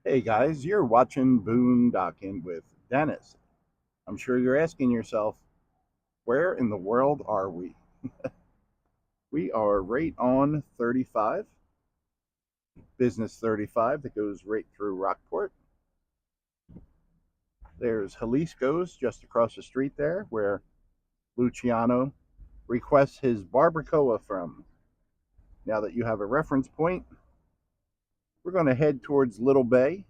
Hey guys, you're watching Boondocking with Dennis. I'm sure you're asking yourself, where in the world are we? We are right on 35, Business 35 that goes right through Rockport. There's Jaliscos just across the street there where Luciano requests his barbacoa from. Now that you have a reference point, we're going to head towards Little Bay.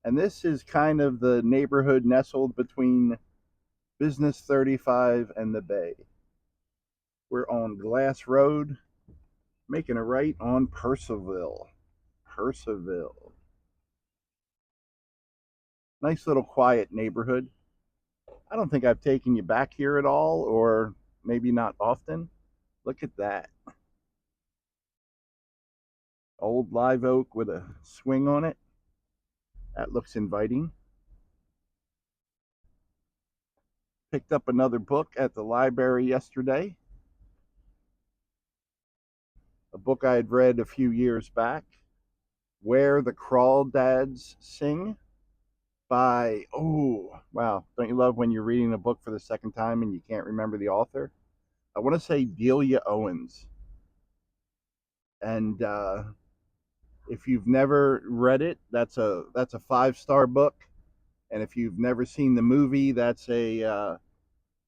And this is kind of the neighborhood nestled between Business 35 and the Bay. We're on Glass Road, making a right on Purcellville. Purcellville. Nice little quiet neighborhood. I don't think I've taken you back here at all, or maybe not often. Look at that. Old live oak with a swing on it. That looks inviting. Picked up another book at the library yesterday. A book I had read a few years back. Where the Crawdads Sing by, oh, wow. Don't you love when you're reading a book for the second time and you can't remember the author? I want to say Delia Owens. And if you've never read it, that's a 5-star book. And if you've never seen the movie, that's a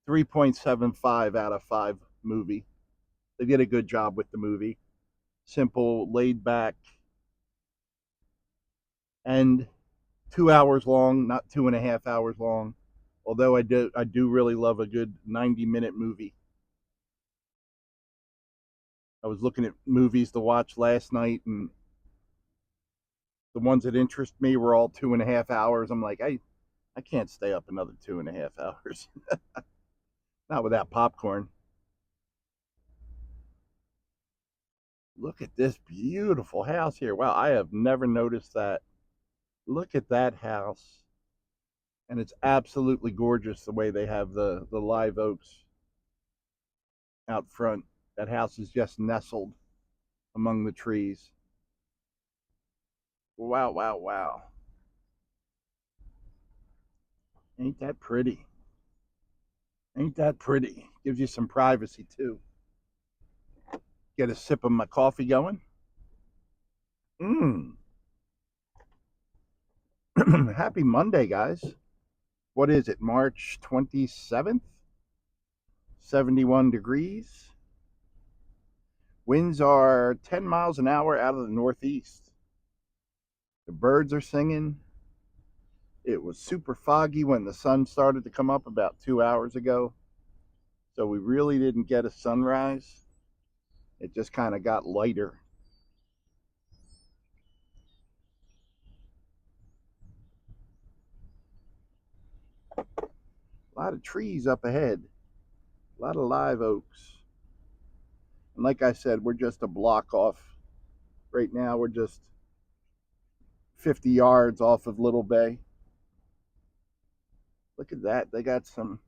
3.75 out of 5 movie. They did a good job with the movie. Simple, laid back, and 2 hours long, not 2.5 hours long. Although I do really love a good 90-minute movie. I was looking at movies to watch last night, and the ones that interest me were all 2.5 hours. I'm like, I can't stay up another 2.5 hours. Not without popcorn. Look at this beautiful house here. Wow, I have never noticed that. Look at that house. And it's absolutely gorgeous the way they have the live oaks out front. That house is just nestled among the trees. Wow, wow, wow. Ain't that pretty? Ain't that pretty? Gives you some privacy too. Get a sip of my coffee going. Mmm. Happy Monday, guys. What is it, March 27th? 71 degrees. Winds are 10 miles an hour out of the northeast. The birds are singing. It was super foggy when the sun started to come up about 2 hours ago. So we really didn't get a sunrise. It just kind of got lighter. A lot of trees up ahead. A lot of live oaks. And like I said, we're just a block off. Right now, we're just 50 yards off of Little Bay. Look at that. They got some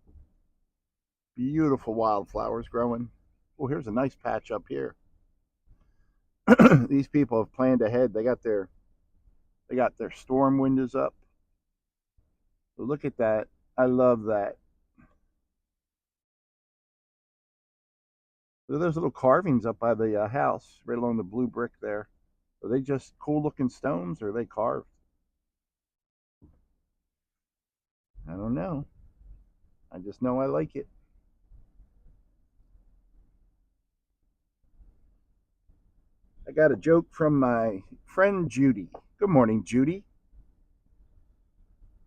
beautiful wildflowers growing. Oh, here's a nice patch up here. These people have planned ahead. They got their storm windows up. So look at that. I love that. Look at those little carvings up by the house, right along the blue brick there. Are they just cool looking stones or are they carved? I don't know. I just know I like it. I got a joke from my friend Judy. Good morning, Judy.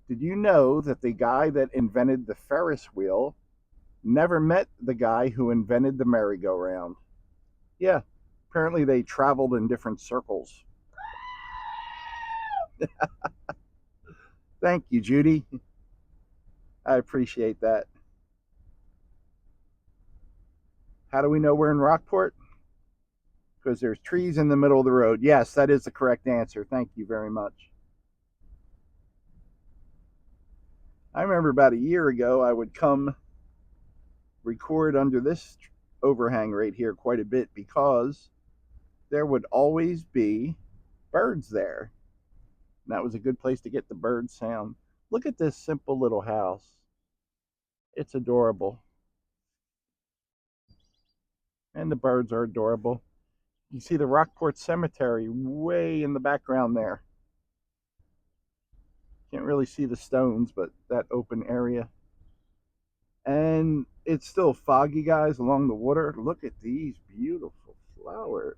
Did you know that the guy that invented the Ferris wheel never met the guy who invented the merry-go-round? Yeah, apparently they traveled in different circles. Thank you, Judy. I appreciate that. How do we know we're in Rockport? Because there's trees in the middle of the road. Yes, that is the correct answer. Thank you very much. I remember about a year ago, I would come record under this overhang right here quite a bit because there would always be birds there. And that was a good place to get the bird sound. Look at this simple little house. It's adorable. And the birds are adorable. You see the Rockport Cemetery way in the background there. Can't really see the stones, but that open area. And it's still foggy, guys, along the water. Look at these beautiful flowers.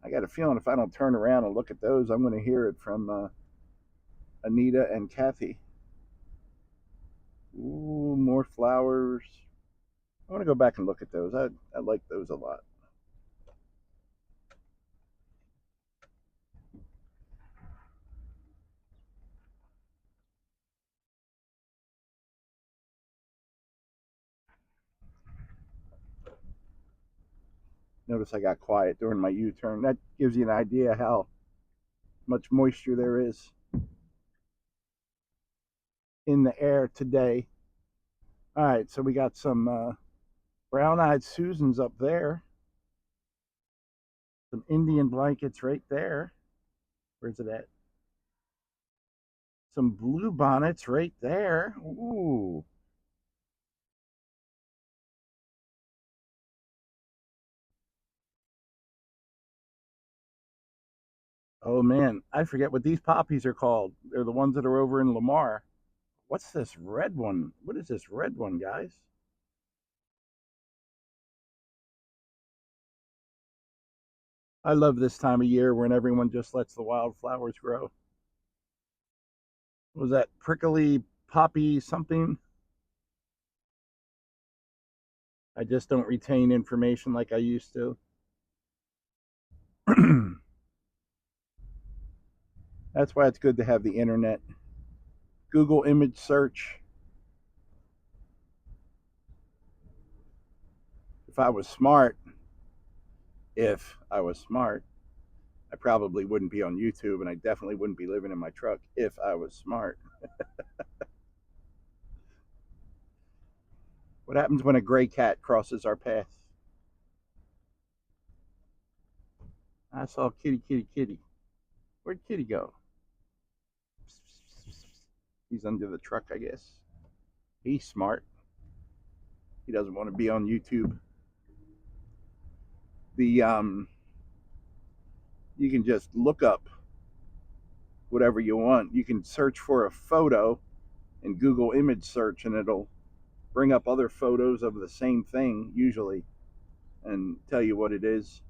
I got a feeling if I don't turn around and look at those, I'm going to hear it from Anita and Kathy. Ooh, more flowers. I want to go back and look at those. I like those a lot. Notice I got quiet during my U-turn. That gives you an idea how much moisture there is in the air today. All right, so we got some brown-eyed Susans up there. Some Indian blankets right there. Where's it at? Some blue bonnets right there. Ooh. Oh man, I forget what these poppies are called. They're the ones that are over in Lamar. What's this red one? What is this red one, guys? I love this time of year when everyone just lets the wildflowers grow. What was that prickly poppy something? I just don't retain information like I used to. That's why it's good to have the internet. Google image search. If I was smart, if I was smart, I probably wouldn't be on YouTube and I definitely wouldn't be living in my truck if I was smart. What happens when a gray cat crosses our path? I saw kitty, kitty, kitty. Where'd kitty go? He's under the truck, I guess. He's smart. He doesn't want to be on YouTube. The you can just look up whatever you want. You can search for a photo in Google image search and it'll bring up other photos of the same thing usually and tell you what it is.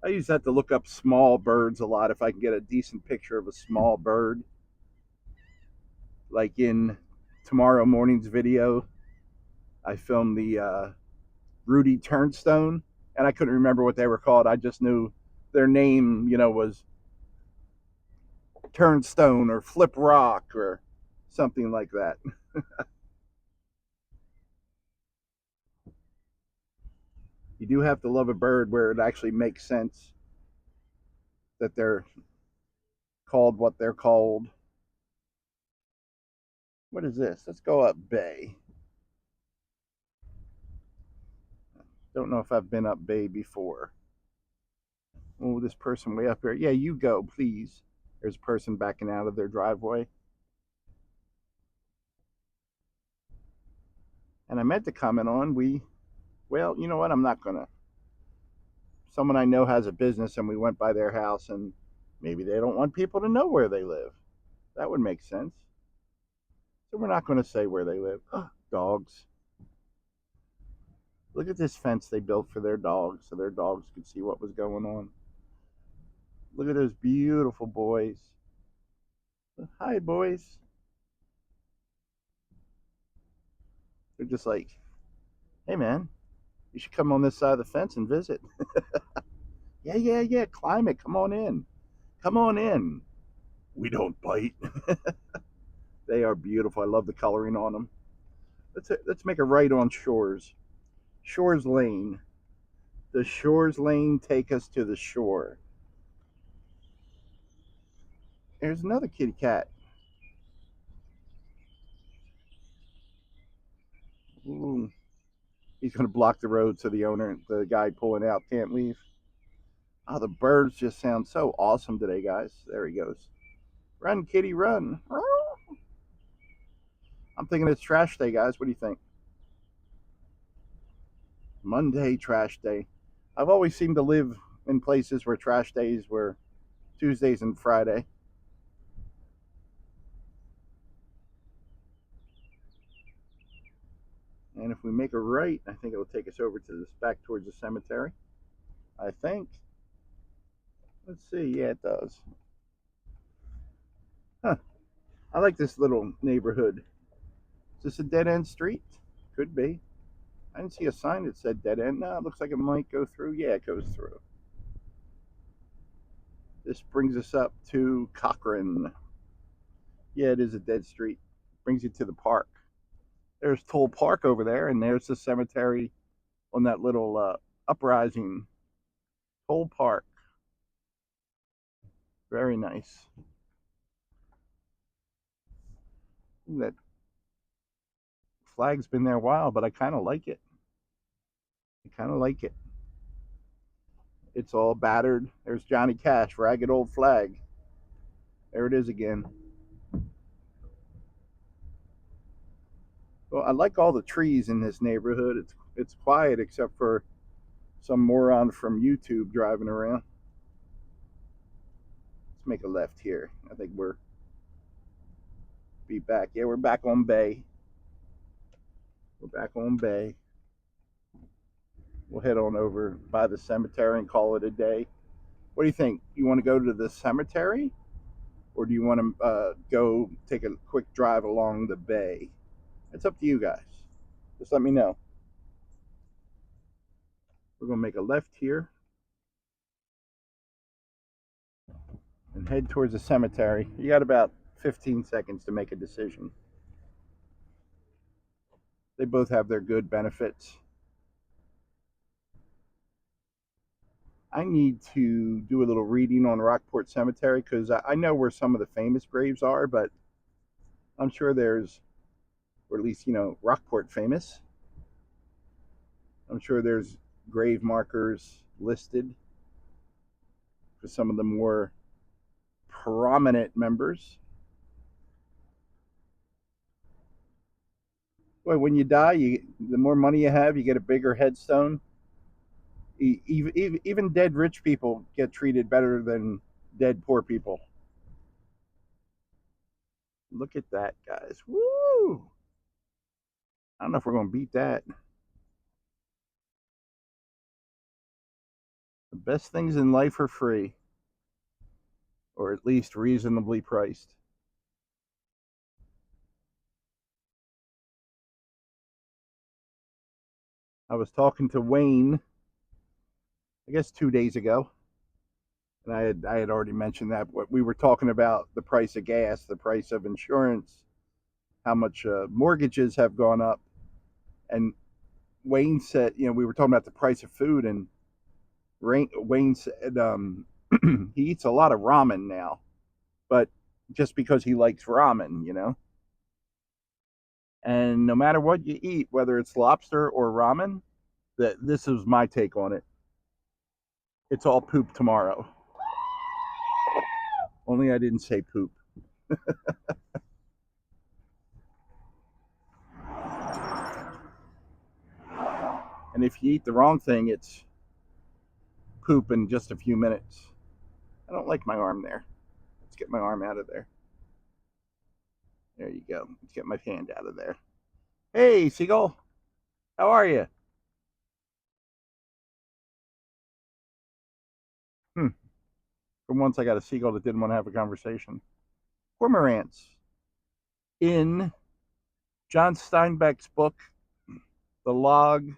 I use that to look up small birds a lot if I can get a decent picture of a small bird. Like in tomorrow morning's video, I filmed the Rudy Turnstone, and I couldn't remember what they were called. I just knew their name, was Turnstone or Flip Rock or something like that. You do have to love a bird where it actually makes sense that they're called what they're called. What is this? Let's go up Bay. Don't know if I've been up Bay before. Oh, this person way up here. Yeah, you go, please. There's a person backing out of their driveway. And I meant to comment on, well, you know what? I'm not going to. Someone I know has a business and we went by their house and maybe they don't want people to know where they live. That would make sense. So we're not going to say where they live. Dogs. Look at this fence they built for their dogs so their dogs could see what was going on. Look at those beautiful boys. Hi, boys. They're just like, hey, man, you should come on this side of the fence and visit. Yeah, yeah, yeah. Climb it. Come on in. Come on in. We don't bite. They are beautiful. I love the coloring on them. Let's make a right on Shores. Shores Lane. Does Shores Lane take us to the shore? There's another kitty cat. Ooh. He's going to block the road so the guy pulling out, can't leave. Oh, the birds just sound so awesome today, guys. There he goes. Run, kitty, run. I'm thinking it's trash day, guys. What do you think? Monday, trash day. I've always seemed to live in places where trash days were Tuesdays and Friday. And if we make a right, I think it'll take us over to this back towards the cemetery. I think. Let's see. Yeah, it does. Huh. I like this little neighborhood. Is this a dead end street? Could be. I didn't see a sign that said dead end. No, it looks like it might go through. Yeah, it goes through. This brings us up to Cochrane. Yeah, it is a dead street. Brings you to the park. There's Toll Park over there, and there's the cemetery on that little uprising. Toll Park. Very nice. That flag's been there a while, but I kind of like it. I kind of like it. It's all battered. There's Johnny Cash, ragged old flag. There it is again. Well, I like all the trees in this neighborhood. It's quiet except for some moron from YouTube driving around. Let's make a left here. I think we're be back. Yeah, we're back on Bay. We're back on Bay. We'll head on over by the cemetery and call it a day. What do you think? You want to go to the cemetery, or do you want to go take a quick drive along the bay? It's up to you guys. Just let me know. We're going to make a left here and head towards the cemetery. You got about 15 seconds to make a decision. They both have their good benefits. I need to do a little reading on Rockport Cemetery because I know where some of the famous graves are, but I'm sure there's, or at least, Rockport famous. I'm sure there's grave markers listed for some of the more prominent members. Well, when you die, the more money you have, you get a bigger headstone. Even dead rich people get treated better than dead poor people. Look at that, guys. Woo! I don't know if we're going to beat that. The best things in life are free, or at least reasonably priced. I was talking to Wayne, I guess 2 days ago, and I had already mentioned that what we were talking about, the price of gas, the price of insurance, how much mortgages have gone up, and Wayne said, we were talking about the price of food, and Wayne said he eats a lot of ramen now, but just because he likes ramen. And no matter what you eat, whether it's lobster or ramen, this is my take on it. It's all poop tomorrow. Only I didn't say poop. And if you eat the wrong thing, it's poop in just a few minutes. I don't like my arm there. Let's get my arm out of there. There you go. Let's get my hand out of there. Hey, Seagull. How are you? For once, I got a seagull that didn't want to have a conversation. Cormorants. In John Steinbeck's book, The Log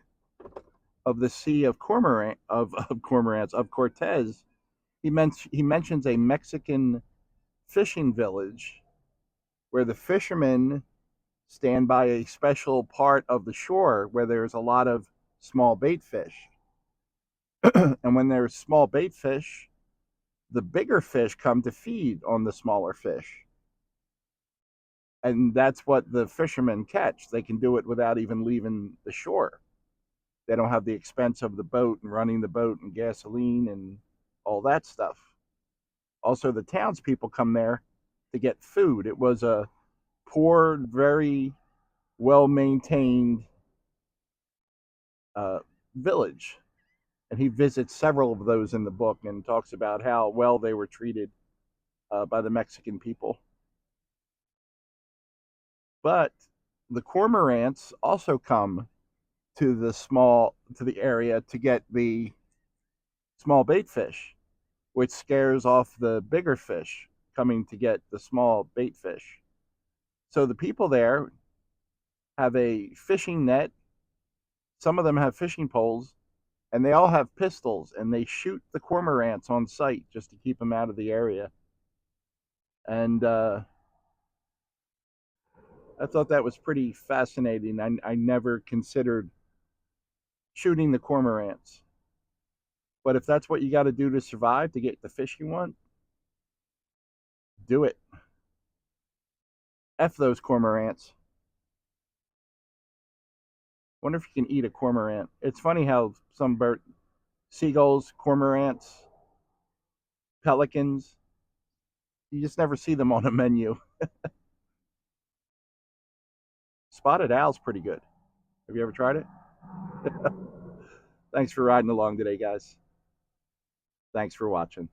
of the Sea of Cormorants, of Cortez, he mentions a Mexican fishing village where the fishermen stand by a special part of the shore where there's a lot of small bait fish. And when there's small bait fish, the bigger fish come to feed on the smaller fish. And that's what the fishermen catch. They can do it without even leaving the shore. They don't have the expense of the boat and running the boat and gasoline and all that stuff. Also, the townspeople come there to get food. It was a poor, very well maintained uh, village. And he visits several of those in the book and talks about how well they were treated by the Mexican people. But the cormorants also come to the area to get the small bait fish, which scares off the bigger fish coming to get the small bait fish. So the people there have a fishing net. Some of them have fishing poles, and they all have pistols, and they shoot the cormorants on sight just to keep them out of the area. And I thought that was pretty fascinating. I never considered shooting the cormorants, but if that's what you got to do to survive to get the fish you want, do it. F those cormorants. Wonder if you can eat a cormorant. It's funny how some seagulls, cormorants, pelicans, you just never see them on a menu. Spotted owl's pretty good. Have you ever tried it? Thanks for riding along today, guys. Thanks for watching.